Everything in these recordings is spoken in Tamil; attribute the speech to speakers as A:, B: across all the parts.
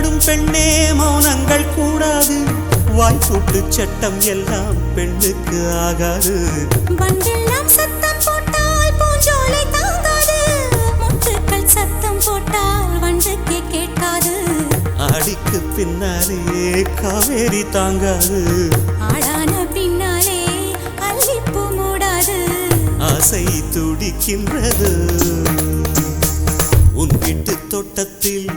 A: வேண்டும் பெண்ணே மௌனங்கள் கூடாது வாய்ப்புட்டு சட்டம் எல்லாம் பெண்ணுக்கு ஆகாது
B: வண்டெல்லாம் சத்தம் போட்டால் பூஞ்சோலை தாங்காது முத்துக்கள் சத்தம் போட்டால் வண்டுக்கே கேட்காது
A: ஆடிக்கு பின்னாலே காவேரி தாங்காது
B: ஆடான பின்னாலே அல்லிப்பூ மூடாது
A: ஆசை துடிக்கின்றது உன் வீட்டு தோட்டத்தில்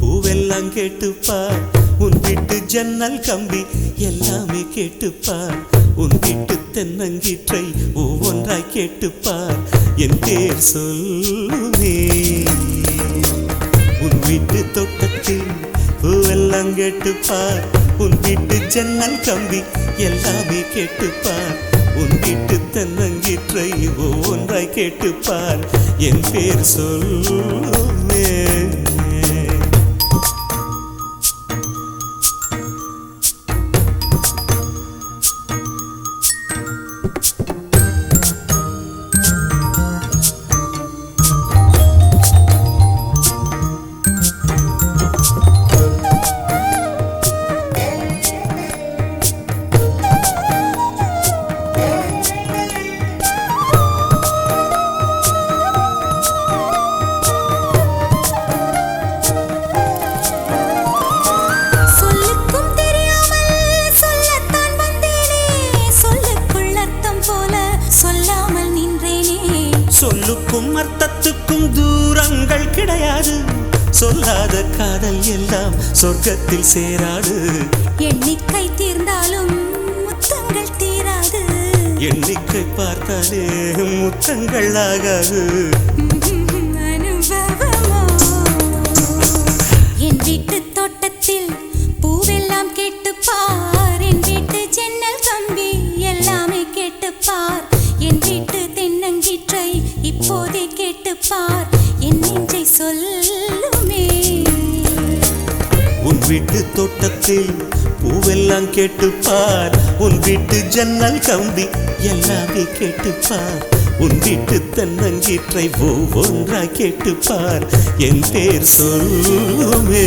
A: பூவெல்லாம் கேட்டுப்பார் உன் வீட்டு ஜன்னல் கம்பி எல்லாமே கேட்டுப்பார் உன் வீட்டு தென்னங்கீற்றை ஒவ்வொன்றாய் கேட்டுப்பார் என் பேர் சொல்லுமே உன் வீட்டு தோட்டத்தில் பூவெல்லாம் கேட்டுப்பார் உன் வீட்டு ஜன்னல் கம்பி எல்லாமே கேட்டுப்பார் உன் வீட்டு தென்னங்கீற்றை ஒவ்வொன்றாய் கேட்டுப்பார் என் பேர் சொல்லுமே சொல்லுக்கும் அர்த்தத்துக்கும் தூரங்கள் கிடையாது சொல்லாத காதல் எல்லாம் சொர்க்கத்தில் சேராது
B: எண்ணிக்கை தீர்ந்தாலும் முத்தங்கள் தீராது
A: எண்ணிக்கை பார்த்தாலே முத்தங்கள் ஆகாது
B: அனுபவமோ என் வீட்டு தோட்டத்தில் பூவெல்லாம் கேட்டுப்பார் என் வீட்டு ஜன்னல் கம்பி எல்லாமே கேட்டுப்பார் என் வீட்டு தென்னங்கீற்றை இப்போதே கேட்டுப்பார் என் நெஞ்சை சொல்லுமே
A: உன் வீட்டு தோட்டத்தில் பூவெல்லாம் கேட்டுப்பார் உன் வீட்டு ஜன்னல் கம்பி எல்லாமே கேட்டுப்பார் உன் வீட்டு தென்னங்கீற்றை ஒவ்வொன்றாய் கேட்டுப்பார் என் பேர் சொல்லுமே